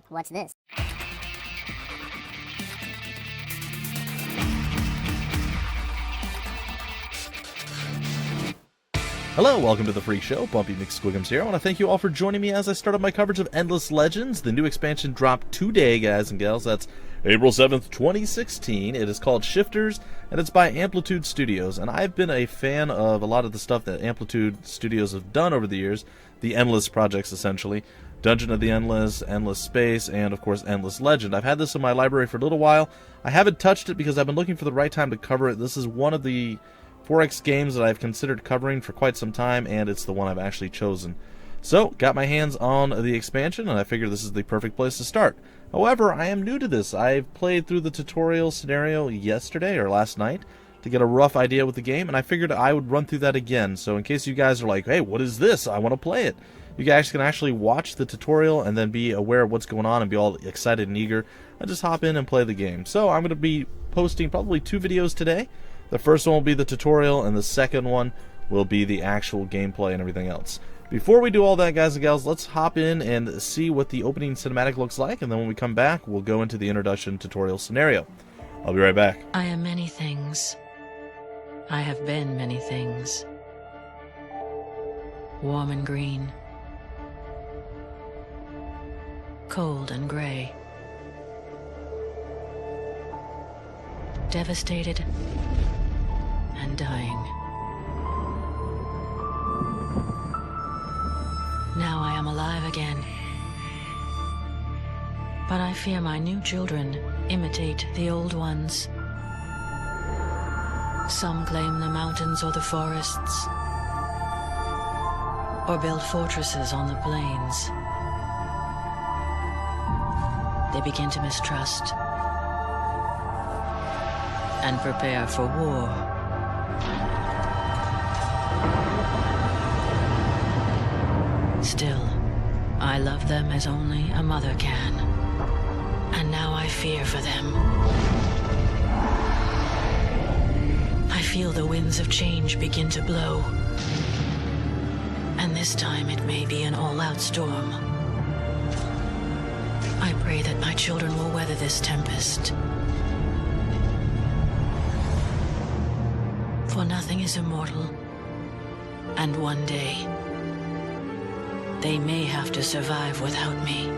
What's this? Hello, welcome to the Freak Show. Bumpy McSquigums here. I want to thank you all for joining me as I start up my coverage of Endless Legends. The new expansion dropped today, guys and gals. That's April 7th, 2016. It is called Shifters, and it's by Amplitude Studios. And I've been a fan of a lot of the stuff that Amplitude Studios have done over the years. The Endless projects, essentially. Dungeon of the Endless, Endless Space, and, of course, Endless Legend. I've had this in my library for a little while. I haven't touched it because I've been looking for the right time to cover it. This is one of the 4X games that I've considered covering for quite some time, and it's the one I've actually chosen. So, got my hands on the expansion, and I figured this is the perfect place to start. However, I am new to this. I've played through the tutorial scenario yesterday, or last night, to get a rough idea with the game, and I figured I would run through that again. So in case you guys are like, hey, what is this? I want to play it. You guys can actually watch the tutorial and then be aware of what's going on and be all excited and eager, and just hop in and play the game. So I'm going to be posting probably 2 videos today. The first one will be the tutorial, and the second one will be the actual gameplay and everything else. Before we do all that, guys and gals, let's hop in and see what the opening cinematic looks like, and then when we come back, we'll go into the introduction tutorial scenario. I'll be right back. I am many things. I have been many things. Warm and green. Cold and gray. Devastated and dying. Now I am alive again. But I fear my new children imitate the old ones. Some claim the mountains or the forests, or build fortresses on the plains. They begin to mistrust and prepare for war. Still, I love them as only a mother can, and now I fear for them. I feel the winds of change begin to blow, and this time it may be an all-out storm. I pray that my children will weather this tempest. For nothing is immortal, and one day, they may have to survive without me.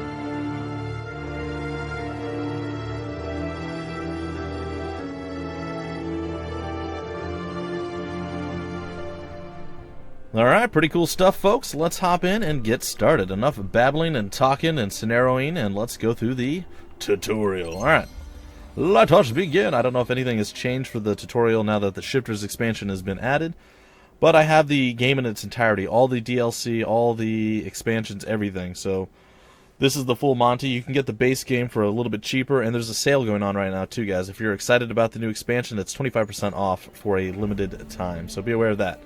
Alright, pretty cool stuff, folks. Let's hop in and get started. Enough babbling and talking and scenarioing, and let's go through the tutorial. Alright, let us begin. I don't know if anything has changed for the tutorial now that the Shifters expansion has been added, but I have the game in its entirety. All the DLC, all the expansions, everything. So this is the full Monty. You can get the base game for a little bit cheaper, and there's a sale going on right now too, guys. If you're excited about the new expansion, it's 25% off for a limited time, so be aware of that.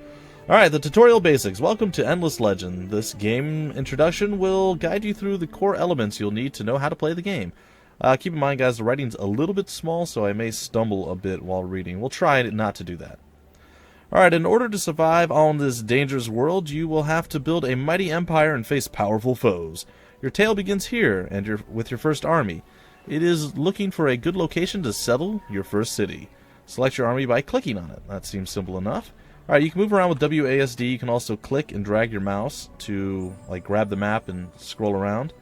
Alright, the tutorial basics. Welcome to Endless Legend. This game introduction will guide you through the core elements you'll need to know how to play the game. Keep in mind, guys, the writing's a little bit small, so I may stumble a bit while reading. We'll try not to do that. Alright, in order to survive on this dangerous world, you will have to build a mighty empire and face powerful foes. Your tale begins here, and with your first army. It is looking for a good location to settle your first city. Select your army by clicking on it. That seems simple enough. Alright, you can move around with WASD. You can also click and drag your mouse to grab the map and scroll around.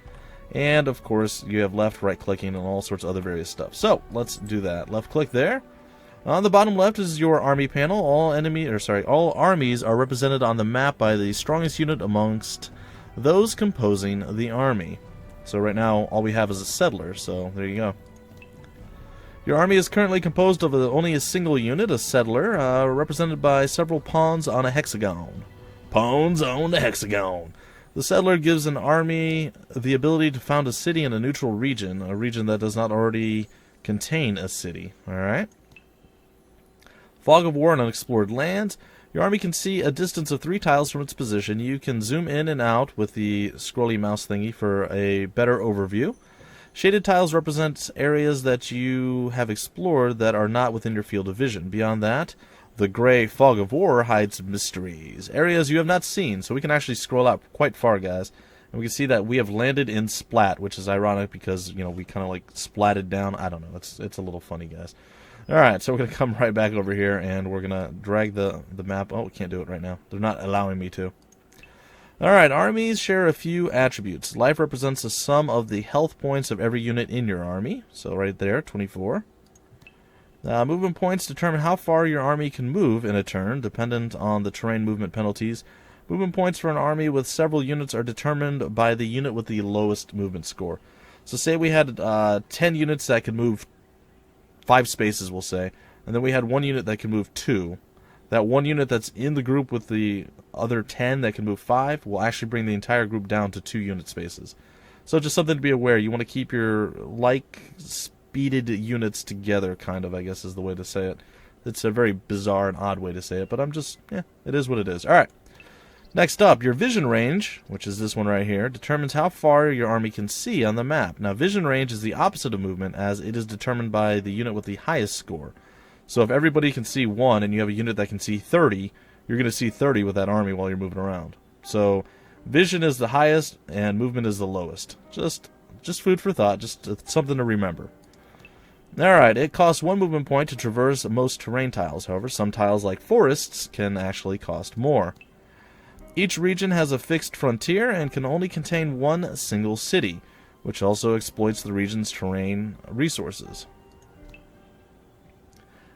And of course, you have left, right clicking, and all sorts of other various stuff. So, let's do that. Left click there. On the bottom left is your army panel. All armies are represented on the map by the strongest unit amongst those composing the army. So right now, all we have is a settler, so there you go. Your army is currently composed of only a single unit, a settler, represented by several pawns on a hexagon. Pawns on the hexagon. The settler gives an army the ability to found a city in a neutral region, a region that does not already contain a city. Alright? Fog of War and Unexplored Lands. Your army can see a distance of 3 tiles from its position. You can zoom in and out with the scrolly mouse thingy for a better overview. Shaded tiles represent areas that you have explored that are not within your field of vision. Beyond that, the gray Fog of War hides mysteries, areas you have not seen, so we can actually scroll out quite far, guys, And we can see that we have landed in Splat, which is ironic because, you know, we kind of like splatted down. I don't know. It's a little funny, guys. All right, so we're going to come right back over here, and we're going to drag the map. Oh, we can't do it right now. They're not allowing me to. All right, armies share a few attributes. Life represents the sum of the health points of every unit in your army. So right there, 24. Movement points determine how far your army can move in a turn, dependent on the terrain movement penalties. Movement points for an army with several units are determined by the unit with the lowest movement score. So say we had 10 units that could move 5 spaces, we'll say, and then we had 1 unit that can move 2. That 1 unit that's in the group with the other 10 that can move 5 will actually bring the entire group down to 2 unit spaces. So just something to be aware. You want to keep your like-speeded units together, kind of, I guess is the way to say it. It's a very bizarre and odd way to say it, but it is what it is. All right. Next up, your vision range, which is this one right here, determines how far your army can see on the map. Now, vision range is the opposite of movement, as it is determined by the unit with the highest score. So if everybody can see 1 and you have a unit that can see 30, you're going to see 30 with that army while you're moving around. So vision is the highest and movement is the lowest. Just food for thought, just something to remember. Alright, it costs 1 movement point to traverse most terrain tiles. However, some tiles like forests can actually cost more. Each region has a fixed frontier and can only contain 1 single city, which also exploits the region's terrain resources.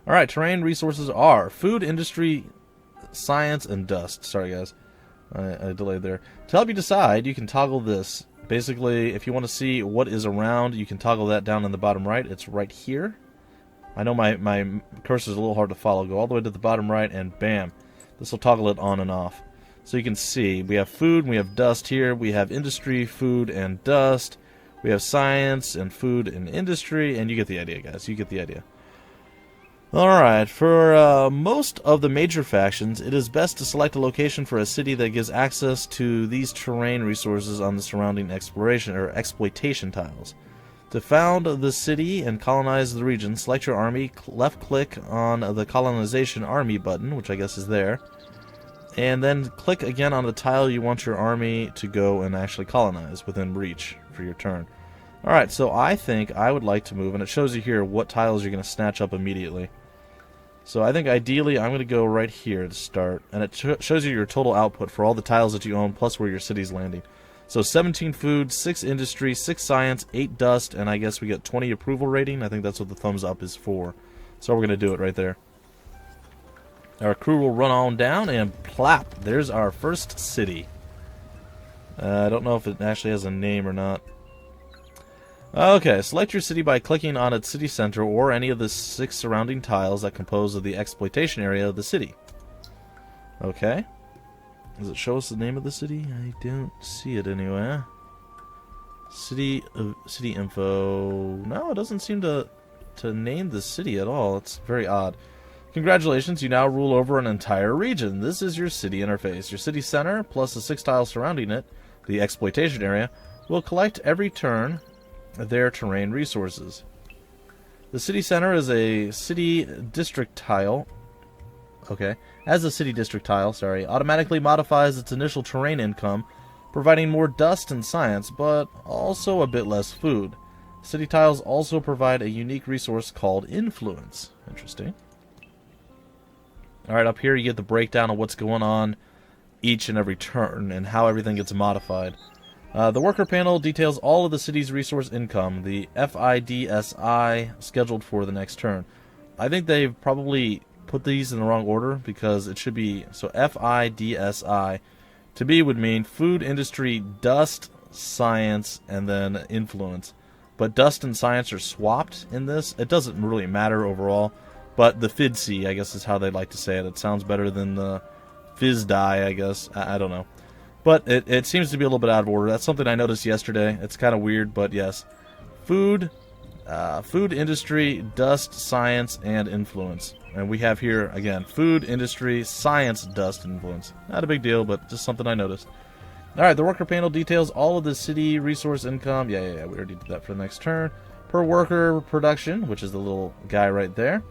Alright, terrain resources are food, industry, science, and dust. Sorry, guys. I delayed there. To help you decide, you can toggle this. Basically, if you want to see what is around, you can toggle that down in the bottom right. It's right here. I know my cursor is a little hard to follow. Go all the way to the bottom right, and bam. This will toggle it on and off. So you can see, we have food, and we have dust here. We have industry, food, and dust. We have science, and food, and industry. And you get the idea, guys. You get the idea. Alright, for most of the major factions, it is best to select a location for a city that gives access to these terrain resources on the surrounding exploration or exploitation tiles. To found the city and colonize the region, select your army, left-click on the colonization army button, which I guess is there, and then click again on the tile you want your army to go and actually colonize within reach for your turn. Alright, so I think I would like to move, and it shows you here what tiles you're going to snatch up immediately. So I think ideally I'm going to go right here to start, and it shows you your total output for all the tiles that you own, plus where your city's landing. So 17 food, 6 industry, 6 science, 8 dust, and I guess we get 20 approval rating. I think that's what the thumbs up is for. So we're going to do it right there. Our crew will run on down, and plap, there's our first city. I don't know if it actually has a name or not. Okay, select your city by clicking on its city center or any of the 6 surrounding tiles that compose of the exploitation area of the city. Okay. Does it show us the name of the city? I don't see it anywhere. City info. No, it doesn't seem to name the city at all. It's very odd. Congratulations, you now rule over an entire region. This is your city interface. Your city center, plus the 6 tiles surrounding it, the exploitation area, will collect every turn their terrain resources. The city center is a city district tile. Okay. As a city district tile, automatically modifies its initial terrain income, providing more dust and science, but also a bit less food. City tiles also provide a unique resource called influence. Interesting. Alright, up here you get the breakdown of what's going on each and every turn and how everything gets modified. The worker panel details all of the city's resource income, the FIDSI, scheduled for the next turn. I think they've probably put these in the wrong order because it should be, so FIDSI, to be would mean food, industry, dust, science, and then influence. But dust and science are swapped in this. It doesn't really matter overall. But the FIDSI, I guess, is how they like to say it. It sounds better than the FISDI, I guess. I don't know. But it seems to be a little bit out of order. That's something I noticed yesterday. It's kind of weird, but yes. Food, industry, dust, science, and influence. And we have here, again, food, industry, science, dust, influence. Not a big deal, but just something I noticed. Alright, the worker panel details all of the city resource income. Yeah, we already did that for the next turn. Per worker production, which is the little guy right there.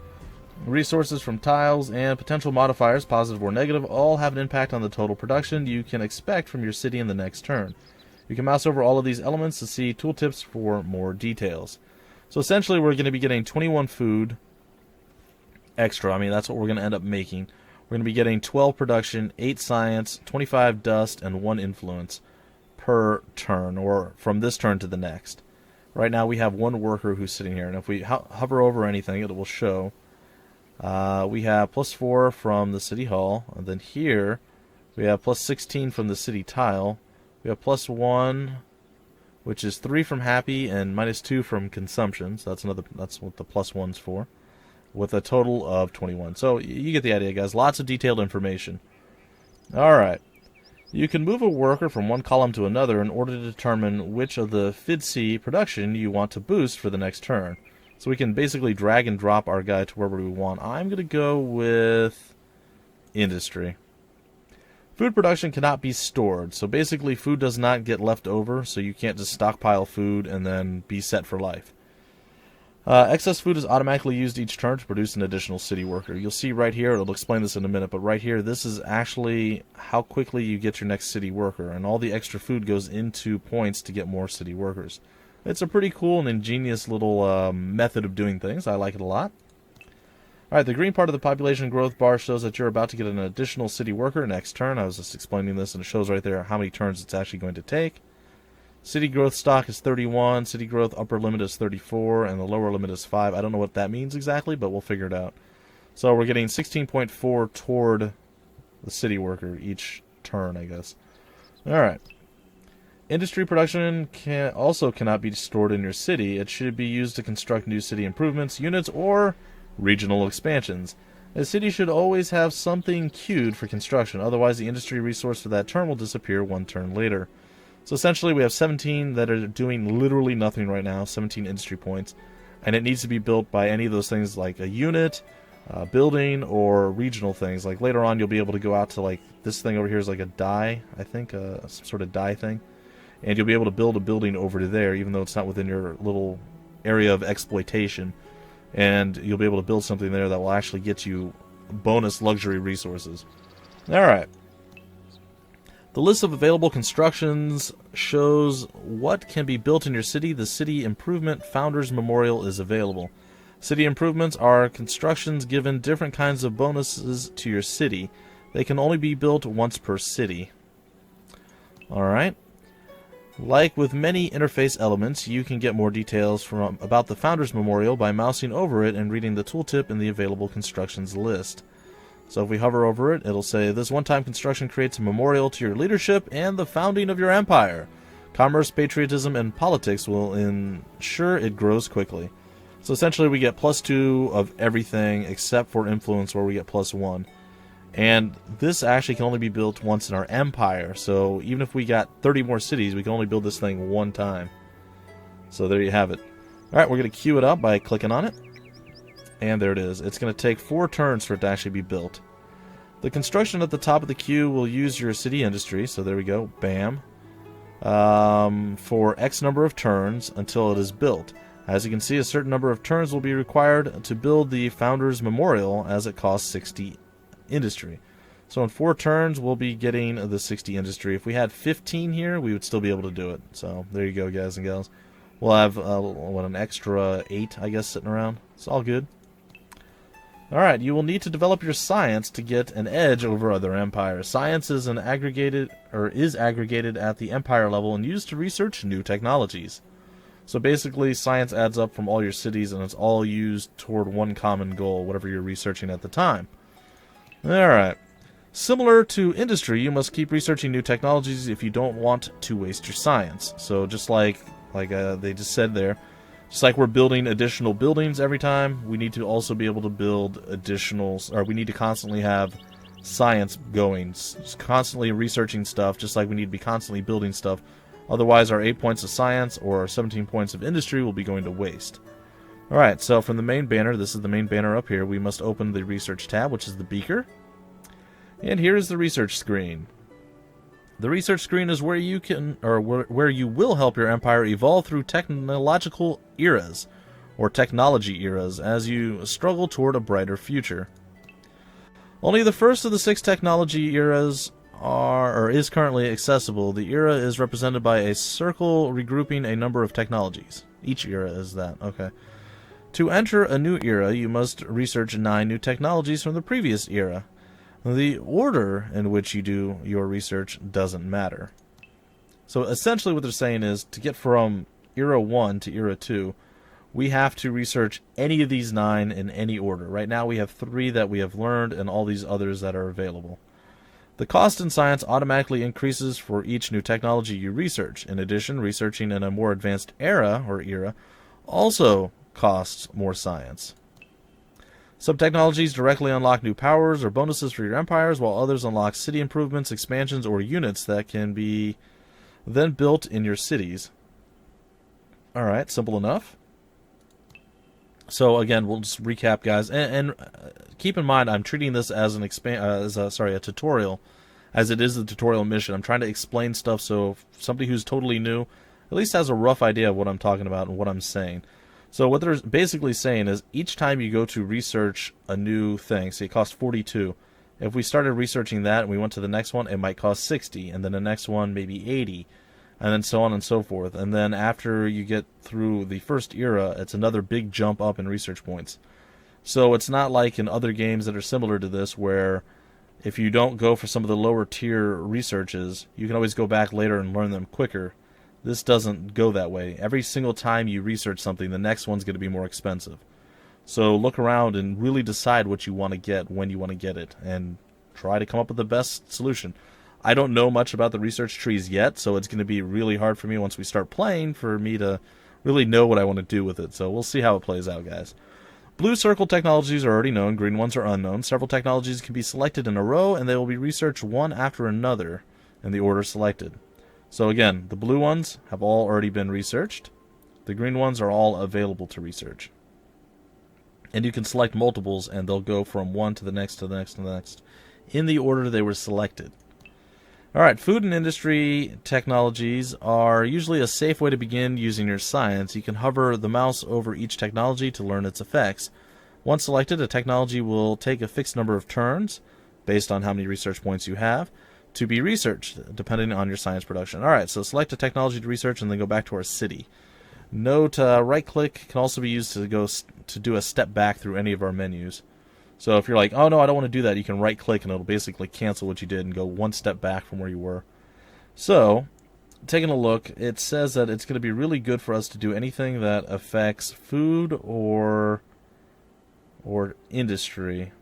Resources from tiles and potential modifiers, positive or negative, all have an impact on the total production you can expect from your city in the next turn. You can mouse over all of these elements to see tooltips for more details. So essentially we're going to be getting 21 food extra. I mean, that's what we're going to end up making. We're going to be getting 12 production, 8 science, 25 dust, and 1 influence per turn, or from this turn to the next. Right now we have 1 worker who's sitting here, and if we hover over anything, it will show. We have +4 from the city hall, and then here we have +16 from the city tile. We have +1, which is 3 from happy, and -2 from consumption. So that's what the +1's for, with a total of 21. So you get the idea, guys. Lots of detailed information. All right. You can move a worker from one column to another in order to determine which of the FIDC production you want to boost for the next turn. So we can basically drag and drop our guy to wherever we want. I'm going to go with industry. Food production cannot be stored. So basically food does not get left over, so you can't just stockpile food and then be set for life. Excess food is automatically used each turn to produce an additional city worker. You'll see right here, it'll explain this in a minute, but right here, this is actually how quickly you get your next city worker, and all the extra food goes into points to get more city workers. It's a pretty cool and ingenious little method of doing things. I like it a lot. Alright, the green part of the population growth bar shows that you're about to get an additional city worker next turn. I was just explaining this, and it shows right there how many turns it's actually going to take. City growth stock is 31, city growth upper limit is 34, and the lower limit is 5. I don't know what that means exactly, but we'll figure it out. So we're getting 16.4 toward the city worker each turn, I guess. Alright. Industry production cannot be stored in your city. It should be used to construct new city improvements, units, or regional expansions. A city should always have something queued for construction, otherwise the industry resource for that turn will disappear 1 turn later. So essentially we have 17 that are doing literally nothing right now, 17 industry points, and it needs to be built by any of those things like a unit, building, or regional things. Like later on you'll be able to go out to like this thing over here is like a dye, I think, some sort of dye thing, and you'll be able to build a building over to there even though it's not within your little area of exploitation, and you'll be able to build something there that will actually get you bonus luxury resources. Alright. The list of available constructions shows what can be built in your city. The City Improvement Founders Memorial is available. City improvements are constructions given different kinds of bonuses to your city. They can only be built once per city. Alright. Like with many interface elements, you can get more details about the Founders Memorial by mousing over it and reading the tooltip in the available constructions list. So if we hover over it, it'll say, this one-time construction creates a memorial to your leadership and the founding of your empire. Commerce, patriotism, and politics will ensure it grows quickly. So essentially we get +2 of everything except for influence, where we get +1. And this actually can only be built once in our empire. So even if we got 30 more cities, we can only build this thing 1 time. So there you have it. Alright, we're going to queue it up by clicking on it. And there it is. It's going to take 4 turns for it to actually be built. The construction at the top of the queue will use your city industry. So there we go. Bam. For X number of turns until it is built. As you can see, a certain number of turns will be required to build the Founders Memorial, as it costs 60 industry. So in 4 turns, we'll be getting the 60 industry. If we had 15 here, we would still be able to do it. So there you go, guys and gals. We'll have, an extra 8, I guess, sitting around. It's all good. Alright, you will need to develop your science to get an edge over other empires. Science is aggregated at the empire level and used to research new technologies. So basically, science adds up from all your cities, and it's all used toward one common goal, whatever you're researching at the time. Alright. Similar to industry, you must keep researching new technologies if you don't want to waste your science. So just like they just said there, just like we're building additional buildings every time, we need to also be able to build additional, or we need to constantly have science going, constantly researching stuff, just like we need to be constantly building stuff. Otherwise, our 8 points of science or our 17 points of industry will be going to waste. Alright, so from the main banner, this is the main banner up here, we must open the research tab, which is the beaker. And here is the research screen. The research screen is where you can, or where you will help your empire evolve through technological eras, or technology eras, as you struggle toward a brighter future. Only the first of the 6 technology eras is currently accessible. The era is represented by a circle regrouping a number of technologies. Each era is that. Okay. To enter a new era, you must research 9 new technologies from the previous era. The order in which you do your research doesn't matter. So essentially what they're saying is, to get from Era 1 to Era 2, we have to research any of these 9 in any order. Right now we have 3 that we have learned and all these others that are available. The cost in science automatically increases for each new technology you research. In addition, researching in a more advanced era also costs more science. Some technologies directly unlock new powers or bonuses for your empires, while others unlock city improvements, expansions, or units that can be then built in your cities. Alright, simple enough. So again, we'll just recap, guys, and keep in mind I'm treating this as a tutorial, as it is the tutorial mission. I'm trying to explain stuff so somebody who's totally new at least has a rough idea of what I'm talking about and what I'm saying. So what they're basically saying is, each time you go to research a new thing, say it costs 42, if we started researching that and we went to the next one, it might cost 60, and then the next one maybe 80, and then so on and so forth. And then after you get through the first era, it's another big jump up in research points. So it's not like in other games that are similar to this, where if you don't go for some of the lower tier researches, you can always go back later and learn them quicker. This doesn't go that way. Every single time you research something, the next one's going to be more expensive. So look around and really decide what you want to get when you want to get it, and try to come up with the best solution. I don't know much about the research trees yet, so it's going to be really hard for me once we start playing for me to really know what I want to do with it. So we'll see how it plays out, guys. Blue circle technologies are already known, green ones are unknown. Several technologies can be selected in a row, and they will be researched one after another in the order selected. So again, the blue ones have all already been researched. The green ones are all available to research. And you can select multiples, and they'll go from one to the next to the next to the next in the order they were selected. Alright, food and industry technologies are usually a safe way to begin using your science. You can hover the mouse over each technology to learn its effects. Once selected, a technology will take a fixed number of turns, based on how many research points you have, to be researched, depending on your science production. Alright, so select a technology to research and then go back to our city. Note, right-click can also be used to do a step back through any of our menus. So if you're like, oh no, I don't want to do that, you can right-click and it'll basically cancel what you did and go one step back from where you were. So, taking a look, it says that it's going to be really good for us to do anything that affects food or industry.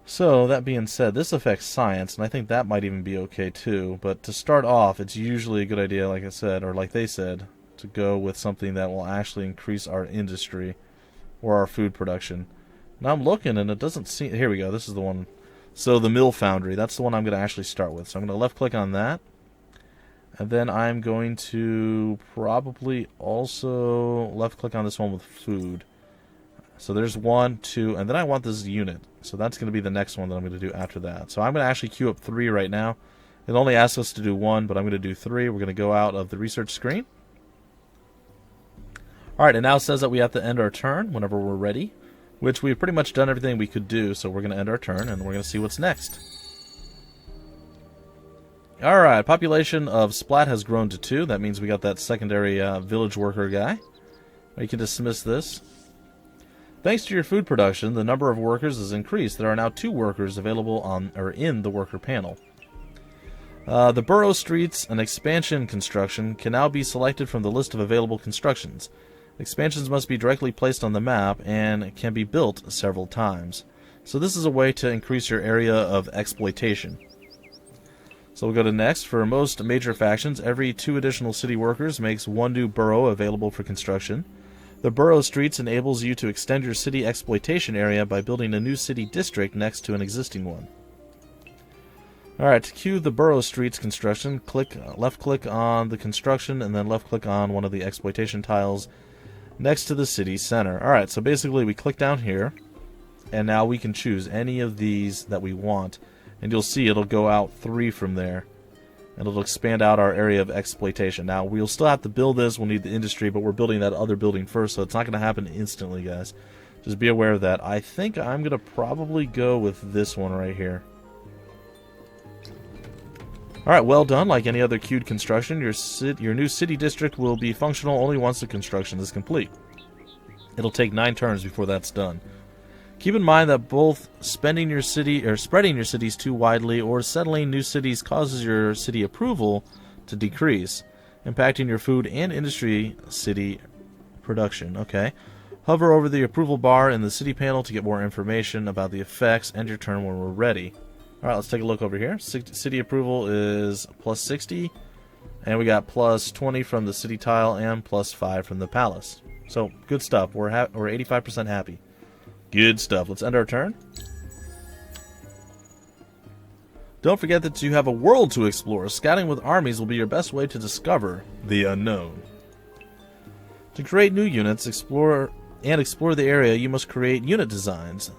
So, that being said, this affects science, and I think that might even be okay too. But to start off, it's usually a good idea, like I said, or like they said, to go with something that will actually increase our industry or our food production. Now I'm looking, and it doesn't seem... Here we go, this is the one. So the mill foundry, that's the one I'm going to actually start with. So I'm going to left-click on that. And then I'm going to probably also left-click on this one with food. So there's 1, 2, and then I want this unit. So that's going to be the next one that I'm going to do after that. So I'm going to actually queue up 3 right now. It only asks us to do 1, but I'm going to do 3. We're going to go out of the research screen. Alright, it now says that we have to end our turn whenever we're ready, which we've pretty much done everything we could do, so we're going to end our turn, and we're going to see what's next. Alright, population of Splat has grown to 2. That means we got that secondary village worker guy. We can dismiss this. Thanks to your food production, the number of workers has increased. There are now 2 workers available in the worker panel. The borough streets and expansion construction can now be selected from the list of available constructions. Expansions must be directly placed on the map and can be built several times. So this is a way to increase your area of exploitation. So we'll go to next. For most major factions, every 2 additional city workers makes 1 new borough available for construction. The borough streets enables you to extend your city exploitation area by building a new city district next to an existing one. Alright, to cue the borough streets construction, left-click on the construction and then left-click on one of the exploitation tiles next to the city center. Alright, so basically we click down here, and now we can choose any of these that we want. And you'll see it'll go out 3 from there. And it'll expand out our area of exploitation. Now, we'll still have to build this, we'll need the industry, but we're building that other building first, so it's not going to happen instantly, guys. Just be aware of that. I think I'm going to probably go with this one right here. Alright, well done. Like any other queued construction, your new city district will be functional only once the construction is complete. It'll take 9 turns before that's done. Keep in mind that both spreading your cities too widely or settling new cities causes your city approval to decrease, impacting your food and industry city production. Okay. Hover over the approval bar in the city panel to get more information about the effects. End your turn when we're ready. Alright, let's take a look over here. City approval is plus 60. And we got plus 20 from the city tile and plus 5 from the palace. So, good stuff. We're 85% happy. Good stuff. Let's end our turn. Don't forget that you have a world to explore. Scouting with armies will be your best way to discover the unknown. To create new units, explore the area, you must create unit designs.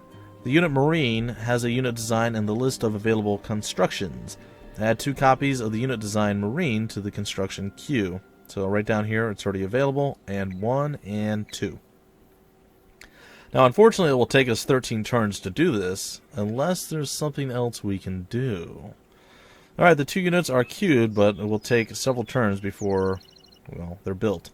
The unit Marine has a unit design in the list of available constructions. Add 2 copies of the unit design Marine to the construction queue. So right down here, it's already available, and 1 and 2. Now, unfortunately, it will take us 13 turns to do this, unless there's something else we can do. Alright, the 2 units are queued, but it will take several turns before, well, they're built.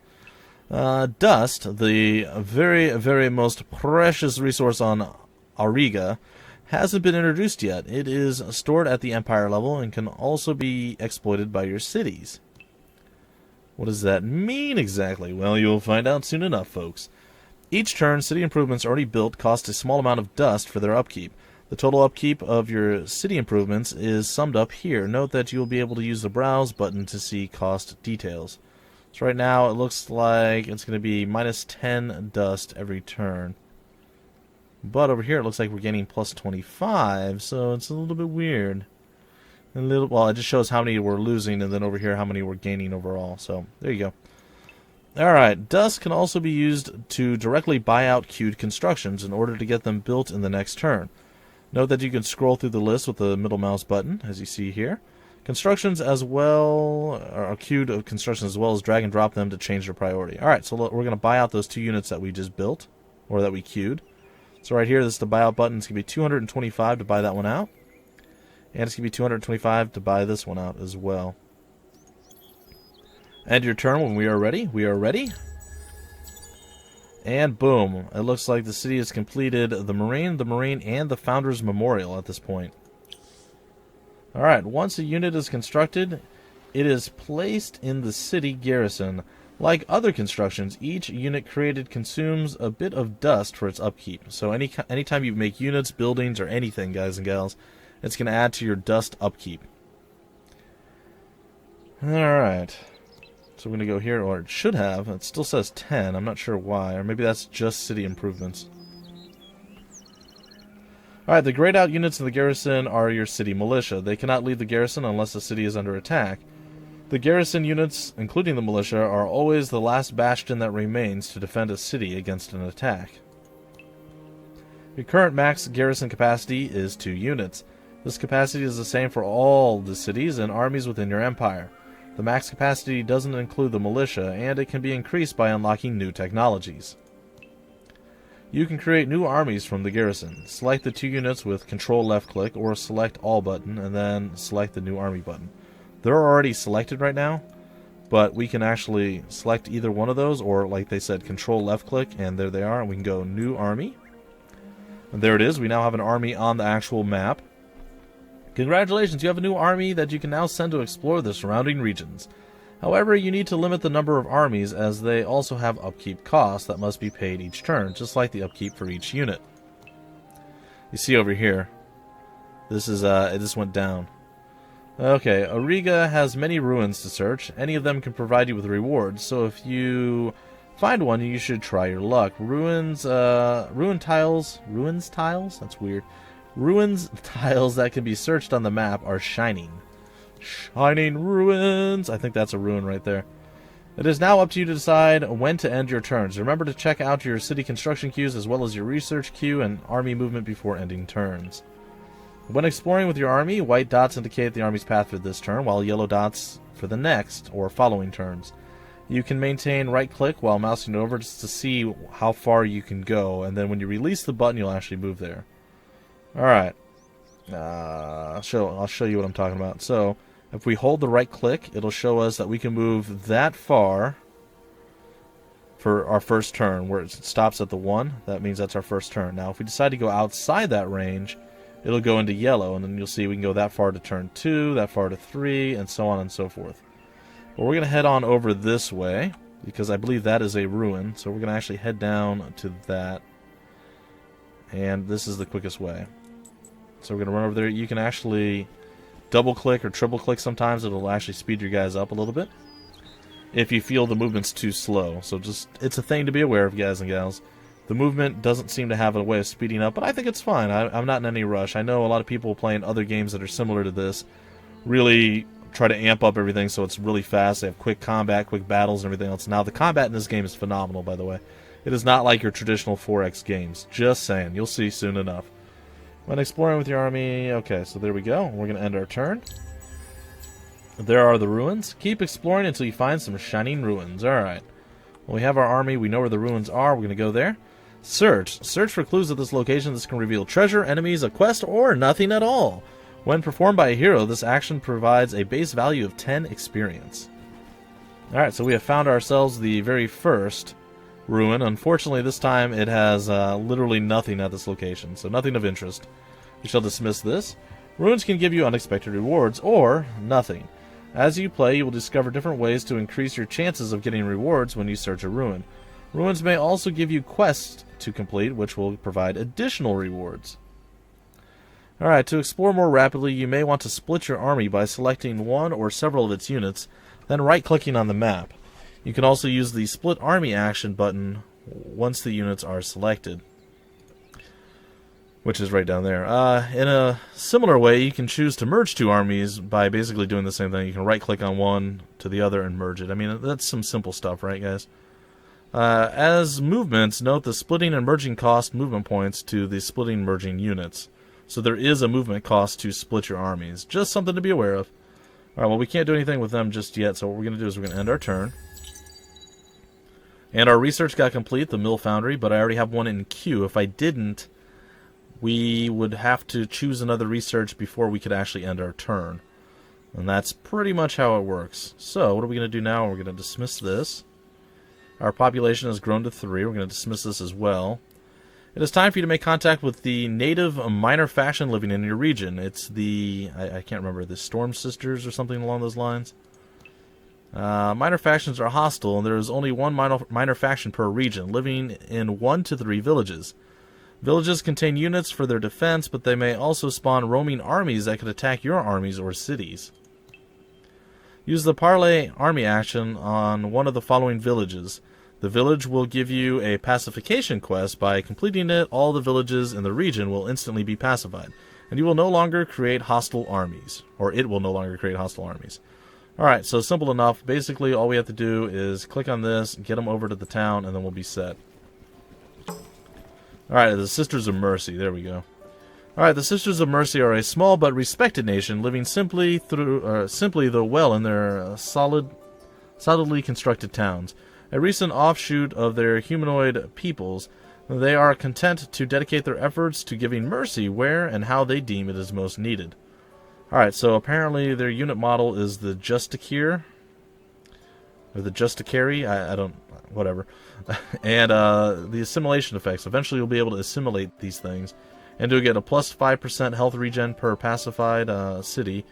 Dust, the very, very most precious resource on Auriga, hasn't been introduced yet. It is stored at the Empire level and can also be exploited by your cities. What does that mean exactly? Well, you'll find out soon enough, folks. Each turn, city improvements already built cost a small amount of dust for their upkeep. The total upkeep of your city improvements is summed up here. Note that you'll be able to use the Browse button to see cost details. So right now, it looks like it's going to be minus 10 dust every turn. But over here, it looks like we're getting plus 25, so it's a little bit weird. Well, it just shows how many we're losing, and then over here, how many we're gaining overall. So, there you go. Alright, dust can also be used to directly buy out queued constructions in order to get them built in the next turn. Note that you can scroll through the list with the middle mouse button, as you see here. Constructions as well, or queued of constructions as well as drag and drop them to change their priority. Alright, so we're going to buy out those 2 units that we just built, or that we queued. So right here, this is the buyout button. It's going to be 225 to buy that one out. And it's going to be 225 to buy this one out as well. End your turn when we are ready. We are ready. And boom. It looks like the city has completed the Marine, and the Founders Memorial at this point. Alright, once a unit is constructed, it is placed in the city garrison. Like other constructions, each unit created consumes a bit of dust for its upkeep. So anytime you make units, buildings, or anything, guys and gals, it's going to add to your dust upkeep. Alright. So we're going to go here, or it should have. It still says 10. I'm not sure why. Or maybe that's just city improvements. Alright, the grayed out units in the garrison are your city militia. They cannot leave the garrison unless the city is under attack. The garrison units, including the militia, are always the last bastion that remains to defend a city against an attack. Your current max garrison capacity is 2 units. This capacity is the same for all the cities and armies within your empire. The max capacity doesn't include the militia, and it can be increased by unlocking new technologies. You can create new armies from the garrison. Select the 2 units with Control left click or Select All button, and then select the new army button. They're already selected right now, but we can actually select either one of those, or like they said, Control left click, and there they are, and we can go New Army. And there it is. We now have an army on the actual map. Congratulations, you have a new army that you can now send to explore the surrounding regions. However, you need to limit the number of armies, as they also have upkeep costs that must be paid each turn, just like the upkeep for each unit. You see over here, this is it just went down. Okay, Auriga has many ruins to search. Any of them can provide you with rewards, so if you find one, you should try your luck. Ruins tiles? That's weird. Ruins tiles that can be searched on the map are shining. Shining ruins! I think that's a ruin right there. It is now up to you to decide when to end your turns. Remember to check out your city construction queues as well as your research queue and army movement before ending turns. When exploring with your army, white dots indicate the army's path for this turn, while yellow dots for the next or following turns. You can maintain right click while mousing over just to see how far you can go, and then when you release the button, you'll actually move there. Alright. I'll show you what I'm talking about. So, If we hold the right click, it'll show us that we can move that far for our first turn. Where it stops at the 1, that means that's our first turn. Now, if we decide to go outside that range, it'll go into yellow, and then you'll see we can go that far to turn 2, that far to 3, and so on and so forth. But we're going to head on over this way, because I believe that is a ruin, so we're going to actually head down to that, and this is the quickest way. So we're going to run over there. You can actually double click or triple click sometimes. It'll actually speed your guys up a little bit if you feel the movement's too slow. So just, it's a thing to be aware of, guys and gals. The movement doesn't seem to have a way of speeding up, but I think it's fine. I'm not in any rush. I know a lot of people playing other games that are similar to this really try to amp up everything so it's really fast. They have quick combat, quick battles, and everything else. Now, the combat in this game is phenomenal, by the way. It is not like your traditional 4X games. Just saying. You'll see soon enough. When exploring with your army... Okay, so there we go. We're going to end our turn. There are the ruins. Keep exploring until you find some shining ruins. Alright. Well, we have our army. We know where the ruins are. We're going to go there. Search. Search for clues at this location. This can reveal treasure, enemies, a quest, or nothing at all. When performed by a hero, this action provides a base value of 10 experience. Alright, so we have found ourselves the very first ruin. Unfortunately, this time it has literally nothing at this location, so nothing of interest. We shall dismiss this. Ruins can give you unexpected rewards, or nothing. As you play, you will discover different ways to increase your chances of getting rewards when you search a ruin. Ruins may also give you quests to complete, which will provide additional rewards. Alright, to explore more rapidly, you may want to split your army by selecting one or several of its units, then right-clicking on the map. You can also use the Split Army action button once the units are selected, which is right down there. In a similar way, you can choose to merge two armies by basically doing the same thing. You can right-click on one to the other and merge it. I mean, that's some simple stuff, right, guys? As movements, note the splitting and merging cost movement points to the splitting merging units. So there is a movement cost to split your armies. Just something to be aware of. Alright, well, we can't do anything with them just yet, so what we're going to do is we're going to end our turn. And our research got complete, the mill foundry, but I already have one in queue. If I didn't, we would have to choose another research before we could actually end our turn. And that's pretty much how it works. So, what are we going to do now? We're going to dismiss this. Our population has grown to 3. We're going to dismiss this as well. It is time for you to make contact with the native minor faction living in your region. It's the, I can't remember, the Storm Sisters or something along those lines. Minor factions are hostile, and there is only one minor faction per region, living in 1 to 3 villages. Villages contain units for their defense, but they may also spawn roaming armies that could attack your armies or cities. Use the Parley army action on one of the following villages. The village will give you a pacification quest. By completing it, all the villages in the region will instantly be pacified, and you will no longer create hostile armies. Or it will no longer create hostile armies. Alright, so simple enough. Basically, all we have to do is click on this, get them over to the town, and then we'll be set. Alright, the Sisters of Mercy. There we go. Alright, the Sisters of Mercy are a small but respected nation, living simply though well in their solidly constructed towns. A recent offshoot of their humanoid peoples, they are content to dedicate their efforts to giving mercy where and how they deem it is most needed. Alright, so apparently their unit model is the Justicare, or the Justicary, I don't, whatever. And the assimilation effects. Eventually you'll be able to assimilate these things, and you'll get a plus 5% health regen per pacified city,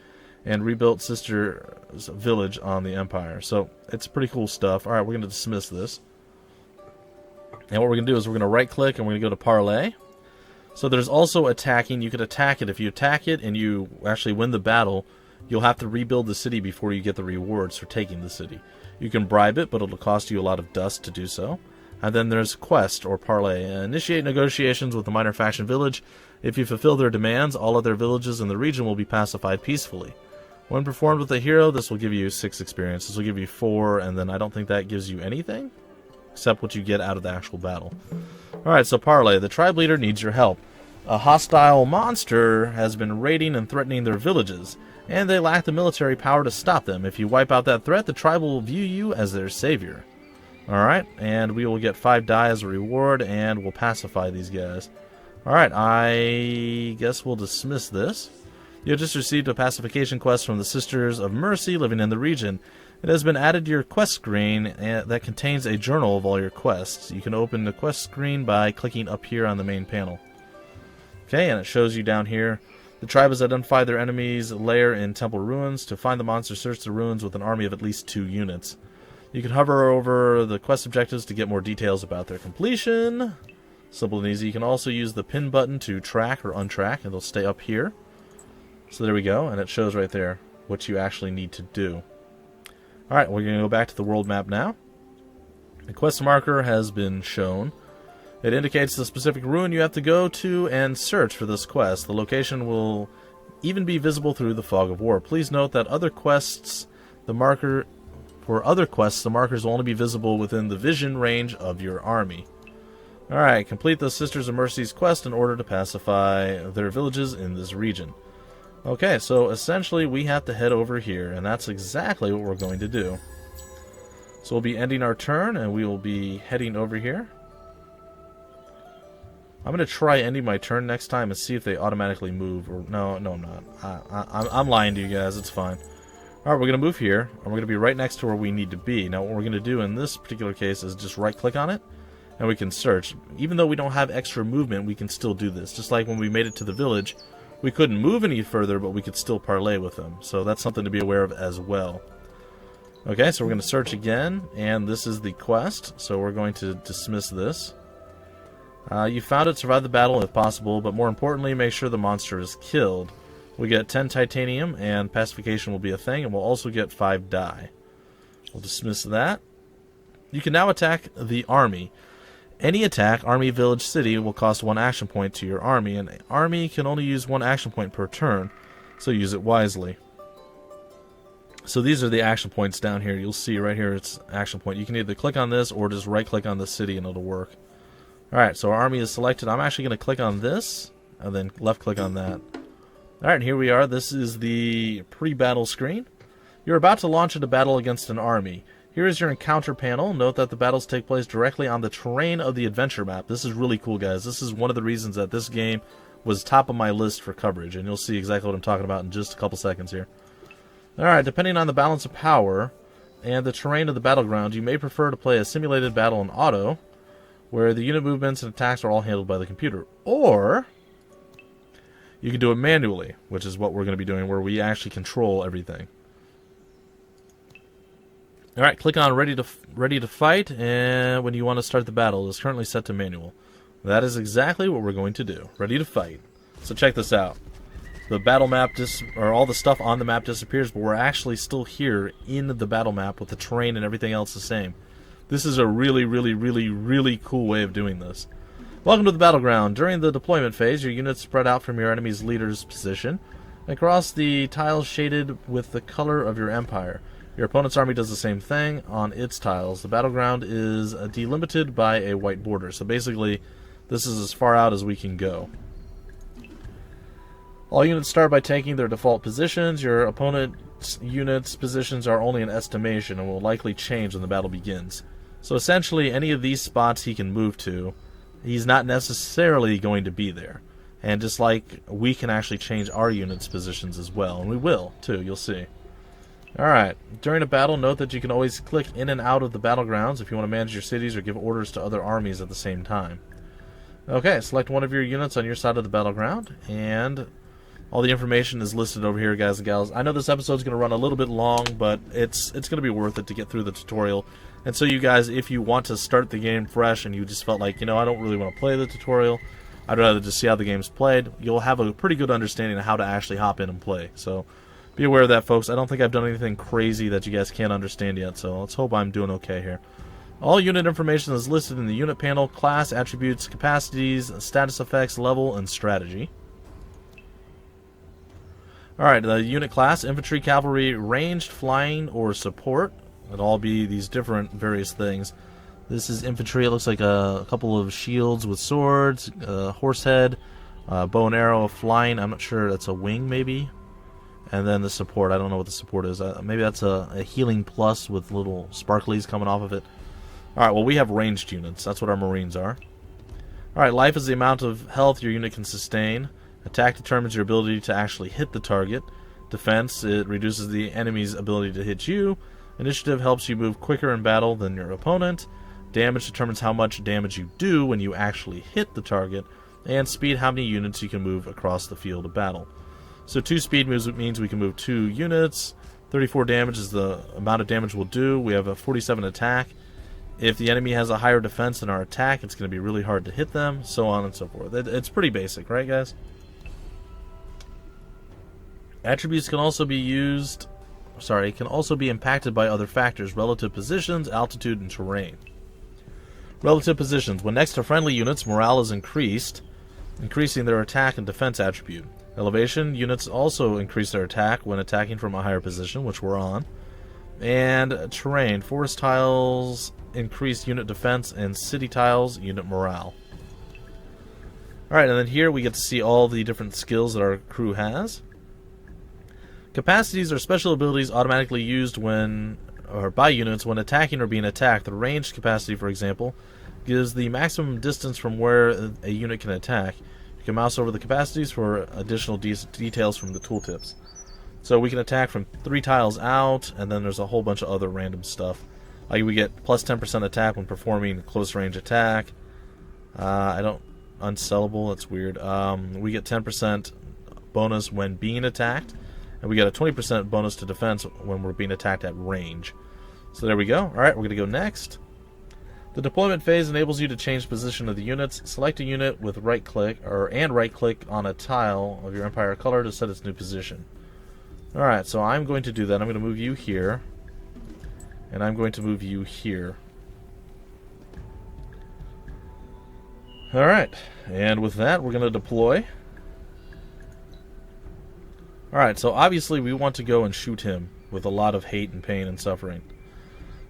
and rebuilt sister's village on the Empire. So, it's pretty cool stuff. Alright, we're going to dismiss this. And what we're going to do is we're going to right-click and we're going to go to Parley. So there's also attacking. You could attack it. If you attack it and you actually win the battle, you'll have to rebuild the city before you get the rewards for taking the city. You can bribe it, but it'll cost you a lot of dust to do so. And then there's Quest, or Parley. Initiate negotiations with the minor faction village. If you fulfill their demands, all other villages in the region will be pacified peacefully. When performed with a hero, this will give you 6 experience. This will give you 4, and then I don't think that gives you anything, except what you get out of the actual battle. Alright, so Parley, the tribe leader needs your help. A hostile monster has been raiding and threatening their villages, and they lack the military power to stop them. If you wipe out that threat, the tribe will view you as their savior. Alright, and we will get 5 die as a reward, and we'll pacify these guys. Alright, I guess we'll dismiss this. You have just received a pacification quest from the Sisters of Mercy living in the region. It has been added to your quest screen that contains a journal of all your quests. You can open the quest screen by clicking up here on the main panel. Okay, and it shows you down here. The tribe has identified their enemy's lair in temple ruins. To find the monster, search the ruins with an army of at least 2 units. You can hover over the quest objectives to get more details about their completion. Simple and easy. You can also use the pin button to track or untrack, and they'll stay up here. So there we go, and it shows right there what you actually need to do. Alright, we're going to go back to the world map now. The quest marker has been shown. It indicates the specific ruin you have to go to and search for this quest. The location will even be visible through the fog of war. Please note that other quests, the markers will only be visible within the vision range of your army. Alright, complete the Sisters of Mercy's quest in order to pacify their villages in this region. Okay, so essentially we have to head over here, and that's exactly what we're going to do. So we'll be ending our turn, and we will be heading over here. I'm going to try ending my turn next time and see if they automatically move. Or no, I'm not. I'm lying to you guys. It's fine. Alright, we're going to move here, and we're going to be right next to where we need to be. Now, what we're going to do in this particular case is just right-click on it, and we can search. Even though we don't have extra movement, we can still do this. Just like when we made it to the village, we couldn't move any further, but we could still parlay with them. So that's something to be aware of as well. Okay, so we're going to search again, and this is the quest, so we're going to dismiss this. You found it, survive the battle if possible, but more importantly, make sure the monster is killed. We get 10 titanium, and pacification will be a thing, and we'll also get 5 die. We'll dismiss that. You can now attack the army. Any attack, army, village, city, will cost 1 action point to your army, and an army can only use 1 action point per turn, so use it wisely. So these are the action points down here. You'll see right here it's action point. You can either click on this or just right-click on the city and it'll work. Alright, so our army is selected. I'm actually going to click on this, and then left-click on that. Alright, here we are. This is the pre-battle screen. You're about to launch into battle against an army. Here is your encounter panel. Note that the battles take place directly on the terrain of the adventure map. This is really cool, guys. This is one of the reasons that this game was top of my list for coverage, and you'll see exactly what I'm talking about in just a couple seconds here. Alright, depending on the balance of power and the terrain of the battleground, you may prefer to play a simulated battle in auto, where the unit movements and attacks are all handled by the computer. Or you can do it manually, which is what we're going to be doing, where we actually control everything. Alright, click on ready to fight, and when you want to start the battle, it is currently set to manual. That is exactly what we're going to do. Ready to fight. So check this out. The battle map, or all the stuff on the map disappears, but we're actually still here in the battle map with the terrain and everything else the same. This is a really, really, really, really cool way of doing this. Welcome to the battleground. During the deployment phase, your units spread out from your enemy's leader's position across the tiles shaded with the color of your empire. Your opponent's army does the same thing on its tiles. The battleground is delimited by a white border. So basically, this is as far out as we can go. All units start by taking their default positions. Your opponent's units' positions are only an estimation and will likely change when the battle begins. So essentially, any of these spots he can move to, he's not necessarily going to be there. And just like we can actually change our units' positions as well, and we will too, you'll see. Alright, during a battle, note that you can always click in and out of the battlegrounds if you want to manage your cities or give orders to other armies at the same time. Okay, select one of your units on your side of the battleground, and all the information is listed over here, guys and gals. I know this episode's going to run a little bit long, but it's going to be worth it to get through the tutorial. And so you guys, if you want to start the game fresh and you just felt like, I don't really want to play the tutorial, I'd rather just see how the game's played, you'll have a pretty good understanding of how to actually hop in and play. So be aware of that, folks. I don't think I've done anything crazy that you guys can't understand yet, so let's hope I'm doing okay here. All unit information is listed in the unit panel: class, attributes, capacities, status effects, level, and strategy. Alright, the unit class: infantry, cavalry, ranged, flying, or support. It'll all be these different various things. This is infantry. It looks like a couple of shields with swords, horse head, bow and arrow, flying. I'm not sure. That's a wing, maybe. And then the support. I don't know what the support is. Maybe that's a healing plus with little sparklies coming off of it. Alright, well, we have ranged units. That's what our marines are. Alright, life is the amount of health your unit can sustain. Attack determines your ability to actually hit the target. Defense, it reduces the enemy's ability to hit you. Initiative helps you move quicker in battle than your opponent. Damage determines how much damage you do when you actually hit the target. And speed, how many units you can move across the field of battle. So 2 speed moves means we can move 2 units. 34 damage is the amount of damage we'll do. We have a 47 attack. If the enemy has a higher defense than our attack, it's going to be really hard to hit them, so on and so forth. It's pretty basic, right, guys? Attributes can also be impacted by other factors: relative positions, altitude, and terrain. Relative positions. When next to friendly units, morale is increased, increasing their attack and defense attribute. Elevation. Units also increase their attack when attacking from a higher position, which we're on. And terrain. Forest tiles increase unit defense, and city tiles unit morale. Alright, and then here we get to see all the different skills that our crew has. Capacities are special abilities automatically used by units when attacking or being attacked. The ranged capacity, for example, gives the maximum distance from where a unit can attack. You can mouse over the capacities for additional details from the tooltips. So we can attack from 3 tiles out, and then there's a whole bunch of other random stuff. Like we get plus 10% attack when performing close range attack. Unsellable, that's weird. We get 10% bonus when being attacked. And we get a 20% bonus to defense when we're being attacked at range. So there we go. Alright, we're going to go next. The deployment phase enables you to change position of the units. Select a unit with right-click on a tile of your Empire color to set its new position. Alright, so I'm going to do that. I'm going to move you here. And I'm going to move you here. Alright, and with that, we're going to deploy. Alright, so obviously we want to go and shoot him with a lot of hate and pain and suffering.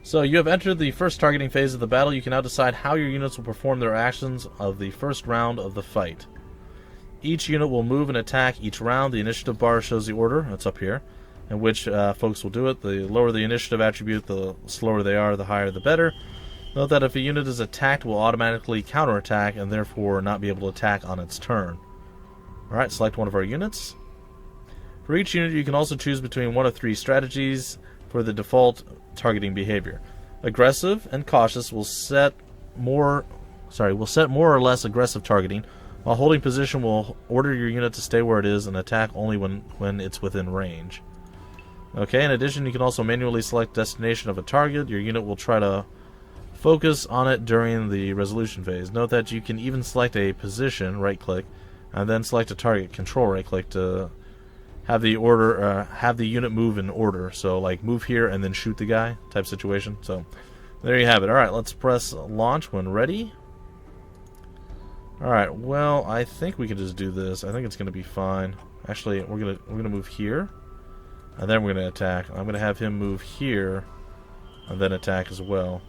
So you have entered the first targeting phase of the battle. You can now decide how your units will perform their actions of the first round of the fight. Each unit will move and attack each round. The initiative bar shows the order, that's up here, in which folks will do it. The lower the initiative attribute, the slower they are, the higher the better. Note that if a unit is attacked, it will automatically counterattack and therefore not be able to attack on its turn. Alright, select one of our units. For each unit, you can also choose between one of 3 strategies for the default targeting behavior. Aggressive and cautious will set more or less aggressive targeting, while holding position will order your unit to stay where it is and attack only when it's within range. Okay, in addition, you can also manually select destination of a target. Your unit will try to focus on it during the resolution phase. Note that you can even select a position, right-click, and then select a target, control right-click, to have the unit move in order. So like move here and then shoot the guy type situation. So there you have it. Alright, let's press launch when ready. Alright, well, I think we can just do this. I think it's gonna be fine. Actually, we're gonna move here, and then we're gonna attack. I'm gonna have him move here and then attack as well.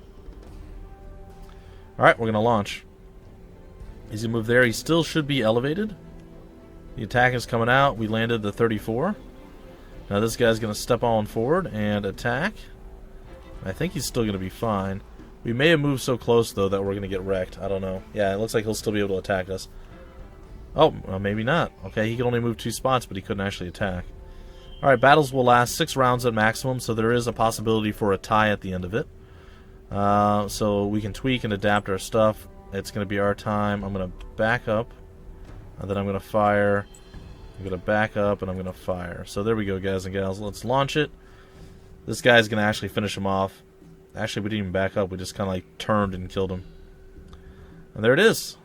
Alright, we're gonna launch. He's gonna move there. He still should be elevated. The attack is coming out. We landed the 34. Now this guy's going to step on forward and attack. I think he's still going to be fine. We may have moved so close, though, that we're going to get wrecked. I don't know. Yeah, it looks like he'll still be able to attack us. Oh, well, maybe not. Okay, he could only move 2 spots, but he couldn't actually attack. Alright, battles will last 6 rounds at maximum, so there is a possibility for a tie at the end of it. So we can tweak and adapt our stuff. It's going to be our time. I'm going to back up. And then I'm going to fire. I'm going to back up, and I'm going to fire. So there we go, guys and gals. Let's launch it. This guy's going to actually finish him off. Actually, we didn't even back up. We just kind of like turned and killed him. And there it is.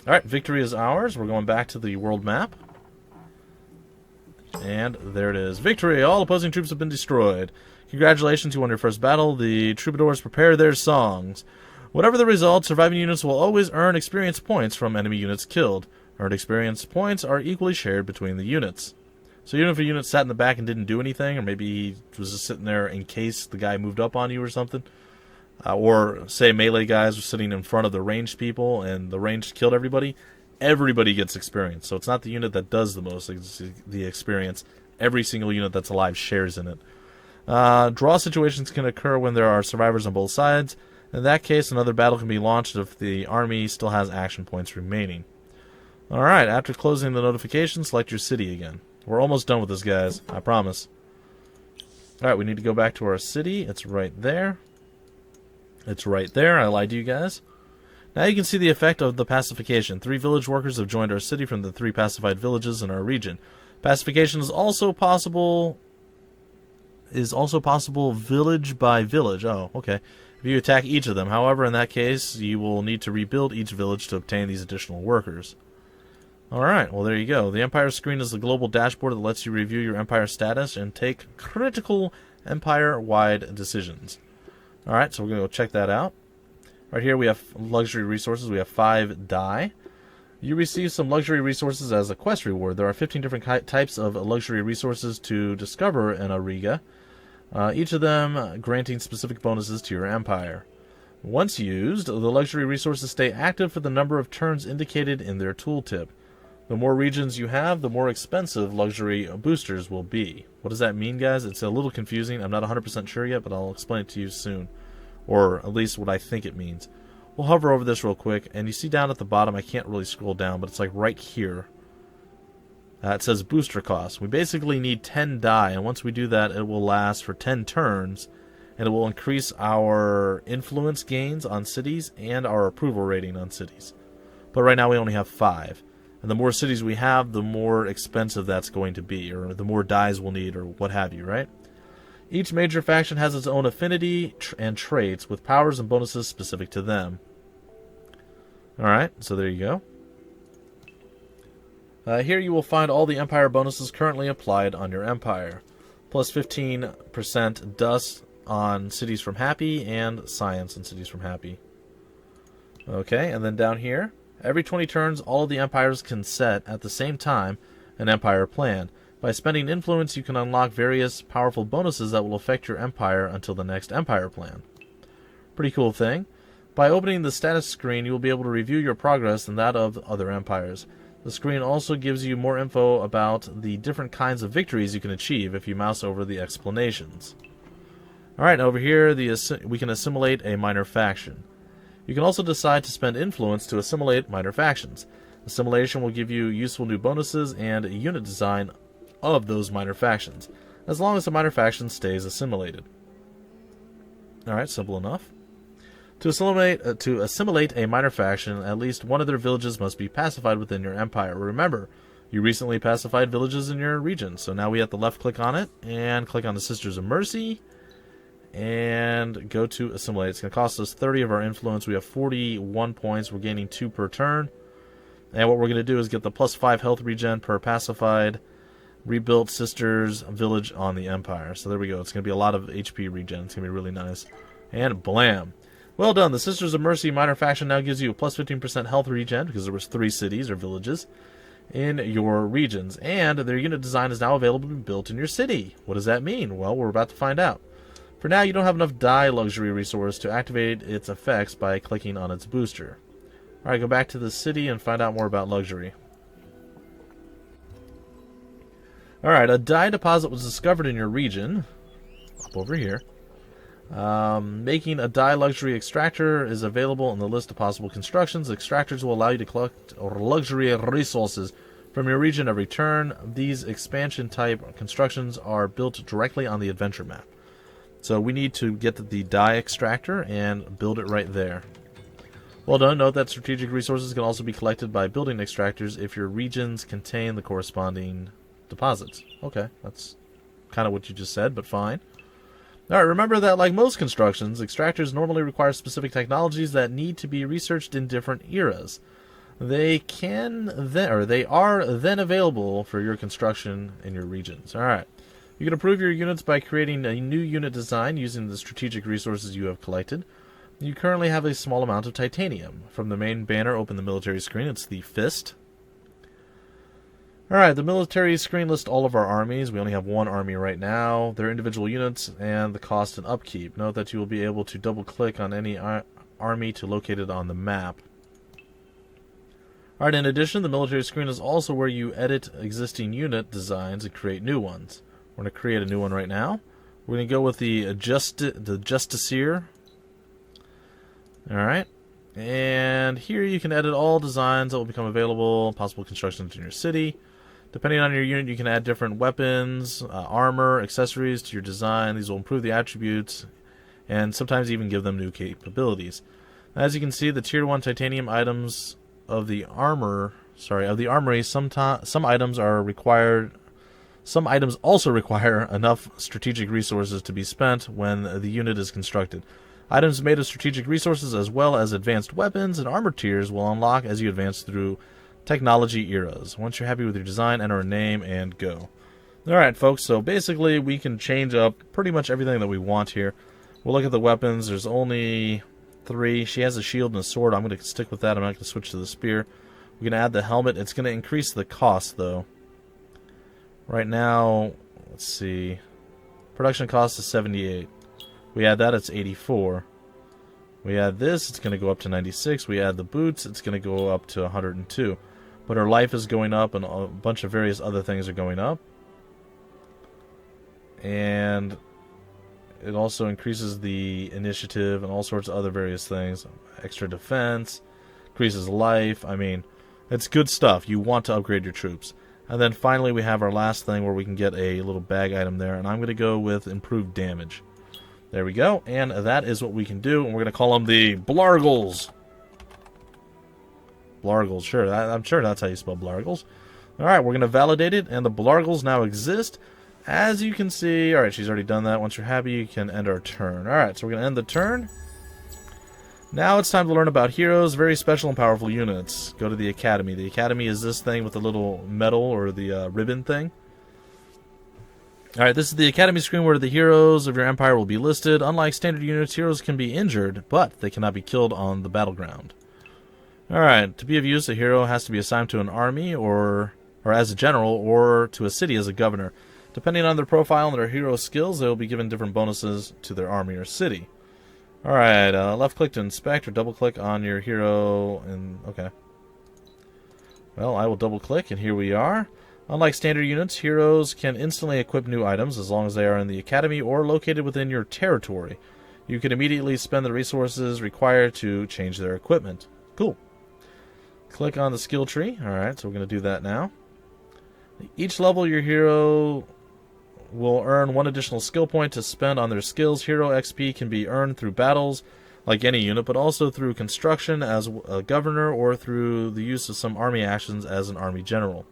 Alright, victory is ours. We're going back to the world map. And there it is. Victory! All opposing troops have been destroyed. Congratulations, you won your first battle. The troubadours prepare their songs. Whatever the result, surviving units will always earn experience points from enemy units killed. Earned experience points are equally shared between the units. So even if a unit sat in the back and didn't do anything, or maybe he was just sitting there in case the guy moved up on you or something, or say melee guys were sitting in front of the ranged people and the ranged killed everybody, everybody gets experience. So it's not the unit that does the most, it's the experience. Every single unit that's alive shares in it. Draw situations can occur when there are survivors on both sides. In that case, another battle can be launched if the army still has action points remaining. Alright, after closing the notification, select your city again. We're almost done with this, guys. I promise. Alright, we need to go back to our city. It's right there. It's right there. I lied to you guys. Now you can see the effect of the pacification. 3 village workers have joined our city from the 3 pacified villages in our region. Pacification is also possible village by village. Oh, okay. If you attack each of them. However, in that case, you will need to rebuild each village to obtain these additional workers. Alright, well there you go. The Empire screen is the global dashboard that lets you review your Empire status and take critical Empire-wide decisions. Alright, so we're going to go check that out. Right here we have luxury resources. We have 5 die. You receive some luxury resources as a quest reward. There are 15 different types of luxury resources to discover in Auriga, each of them granting specific bonuses to your empire. Once used, the luxury resources stay active for the number of turns indicated in their tooltip. The more regions you have, the more expensive luxury boosters will be. What does that mean, guys? It's a little confusing. I'm not 100% sure yet, but I'll explain it to you soon. Or at least what I think it means. We'll hover over this real quick, and you see down at the bottom, I can't really scroll down, but it's like right here. It says booster cost. We basically need 10 die, and once we do that, it will last for 10 turns, and it will increase our influence gains on cities and our approval rating on cities. But right now we only have 5. And the more cities we have, the more expensive that's going to be, or the more dies we'll need, or what have you, right? Each major faction has its own affinity and traits with powers and bonuses specific to them. Alright, so there you go. Here you will find all the Empire bonuses currently applied on your Empire. Plus 15% dust on cities from Happy and science on cities from Happy. Okay, and then down here, every 20 turns, all of the Empires can set at the same time an Empire plan. By spending influence, you can unlock various powerful bonuses that will affect your empire until the next empire plan. Pretty cool thing. By opening the status screen, you will be able to review your progress and that of other empires. The screen also gives you more info about the different kinds of victories you can achieve if you mouse over the explanations. Alright, over here we can assimilate a minor faction. You can also decide to spend influence to assimilate minor factions. Assimilation will give you useful new bonuses and unit design of those minor factions, as long as the minor faction stays assimilated. Alright, simple enough. To assimilate a minor faction, at least one of their villages must be pacified within your empire. Remember, you recently pacified villages in your region, so now we have to left click on it, and click on the Sisters of Mercy, and go to assimilate. It's going to cost us 30 of our influence. We have 41 points. We're gaining 2 per turn. And what we're going to do is get the plus 5 health regen per pacified rebuilt sisters village on the empire. So there we go. It's going to be a lot of HP regen. It's going to be really nice. And blam. Well done. The Sisters of Mercy minor faction now gives you a plus 15% health regen because there was 3 cities or villages in your regions. And their unit design is now available to be built in your city. What does that mean? Well, we're about to find out. For now, you don't have enough die luxury resource to activate its effects by clicking on its booster. Alright, go back to the city and find out more about luxury. Alright, a die deposit was discovered in your region. Up over here. Making a die luxury extractor is available in the list of possible constructions. Extractors will allow you to collect luxury resources from your region every turn. These expansion type constructions are built directly on the adventure map. So we need to get the die extractor and build it right there. Well done. Note that strategic resources can also be collected by building extractors if your regions contain the corresponding deposits. Okay, that's kind of what you just said, but fine. Alright, remember that like most constructions, extractors normally require specific technologies that need to be researched in different eras. They are then available for your construction in your regions. Alright. You can improve your units by creating a new unit design using the strategic resources you have collected. You currently have a small amount of titanium. From the main banner, open the military screen. It's the fist. Alright, the military screen lists all of our armies. We only have 1 army right now, their individual units, and the cost and upkeep. Note that you will be able to double-click on any army to locate it on the map. Alright, in addition, the military screen is also where you edit existing unit designs and create new ones. We're going to create a new one right now. We're going to go with the Justiciar. Alright. And And here you can edit all designs that will become available, possible constructions in your city. Depending on your unit, you can add different weapons, armor, accessories to your design. These will improve the attributes and sometimes even give them new capabilities. As you can see, the Tier 1 titanium items of the armory, some items are required. Some items also require enough strategic resources to be spent when the unit is constructed. Items made of strategic resources as well as advanced weapons and armor tiers will unlock as you advance through technology eras. Once you're happy with your design, enter a name and go. Alright folks, so basically we can change up pretty much everything that we want here. We'll look at the weapons. There's only 3. She has a shield and a sword. I'm going to stick with that. I'm not going to switch to the spear. We're going to add the helmet. It's going to increase the cost though. Right now, let's see. Production cost is 78. We add that, it's 84. We add this, it's going to go up to 96. We add the boots, it's going to go up to 102. But her life is going up, and a bunch of various other things are going up. And it also increases the initiative and all sorts of other various things. Extra defense, increases life. I mean, it's good stuff. You want to upgrade your troops. And then finally we have our last thing where we can get a little bag item there. And I'm going to go with improved damage. There we go, and that is what we can do, and we're going to call them the Blargles. Blargles, sure, I'm sure that's how you spell Blargles. Alright, we're going to validate it, and the Blargles now exist. As you can see, alright, she's already done that. Once you're happy, you can end our turn. Alright, so we're going to end the turn. Now it's time to learn about heroes, very special and powerful units. Go to the Academy. The Academy is this thing with the little medal or the ribbon thing. Alright, this is the Academy screen where the heroes of your empire will be listed. Unlike standard units, heroes can be injured, but they cannot be killed on the battleground. Alright, to be of use, a hero has to be assigned to an army or as a general, or to a city as a governor. Depending on their profile and their hero skills, they will be given different bonuses to their army or city. Alright, left click to inspect or double click on your hero, and okay. Well, I will double click, and here we are. Unlike standard units, heroes can instantly equip new items as long as they are in the Academy or located within your territory. You can immediately spend the resources required to change their equipment. Cool. Click on the skill tree. Alright, so we're going to do that now. Each level, your hero will earn 1 additional skill point to spend on their skills. Hero XP can be earned through battles, like any unit, but also through construction as a governor or through the use of some army actions as an army general.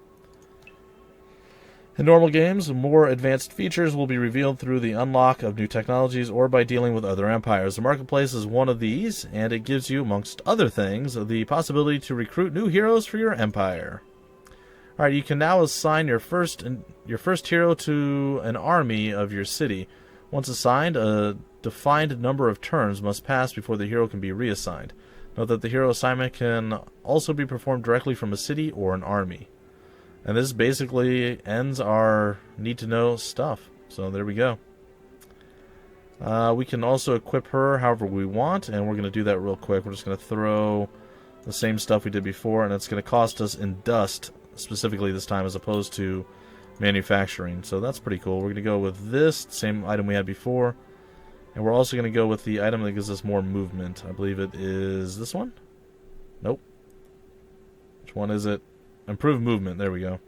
In normal games, more advanced features will be revealed through the unlock of new technologies or by dealing with other empires. The marketplace is one of these, and it gives you, amongst other things, the possibility to recruit new heroes for your empire. Alright, you can now assign your first hero to an army of your city. Once assigned, a defined number of turns must pass before the hero can be reassigned. Note that the hero assignment can also be performed directly from a city or an army. And this basically ends our need-to-know stuff. So there we go. We can also equip her however we want, and we're going to do that real quick. We're just going to throw the same stuff we did before, and it's going to cost us in dust, specifically this time, as opposed to manufacturing. So that's pretty cool. We're going to go with this, same item we had before. And we're also going to go with the item that gives us more movement. I believe it is this one? Nope. Which one is it? Improved movement. There we go.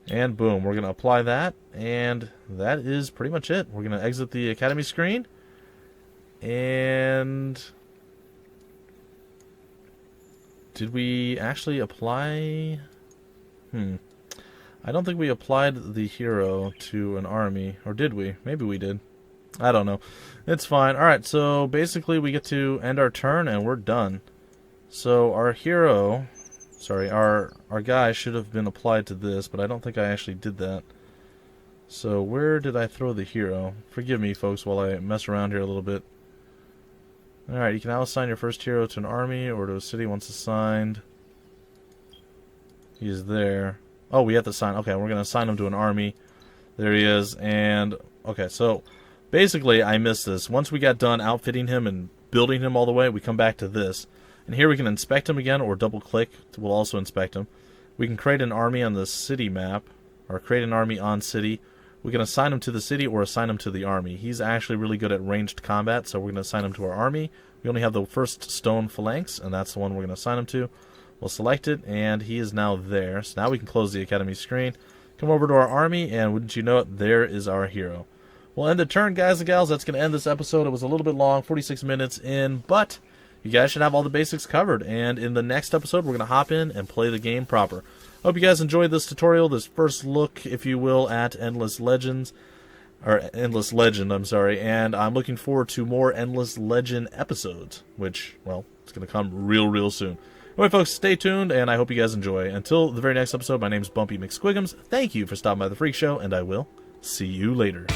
And boom, we're going to apply that, and that is pretty much it. We're going to exit the Academy screen, and did we actually apply? I don't think we applied the hero to an army, or did we? Maybe we did. I don't know. It's fine. Alright, so basically we get to end our turn, and we're done. So our hero... Sorry, our guy should have been applied to this, but I don't think I actually did that. So where did I throw the hero? Forgive me, folks, while I mess around here a little bit. Alright, you can now assign your first hero to an army or to a city once assigned. He is there. Oh, we have to assign... Okay, we're going to assign him to an army. There he is, and... Okay, so basically I missed this. Once we got done outfitting him and building him all the way, we come back to this. And here we can inspect him again, or double-click will also inspect him. We can create an army on the city map, or create an army on city. We can assign him to the city or assign him to the army. He's actually really good at ranged combat, so we're going to assign him to our army. We only have the first stone phalanx, and that's the one we're going to assign him to. We'll select it, and he is now there. So now we can close the academy screen, come over to our army, and wouldn't you know it, there is our hero. We'll end the turn, guys and gals. That's going to end this episode. It was a little bit long, 46 minutes in, but you guys should have all the basics covered. And in the next episode, we're going to hop in and play the game proper. Hope you guys enjoyed this tutorial, this first look, if you will, at Endless Legend, and I'm looking forward to more Endless Legend episodes, which, well, it's going to come real soon. Anyway, folks, stay tuned, and I hope you guys enjoy. Until the very next episode, my name's Bumpy McSquigums. Thank you for stopping by the Freak Show, and I will see you later.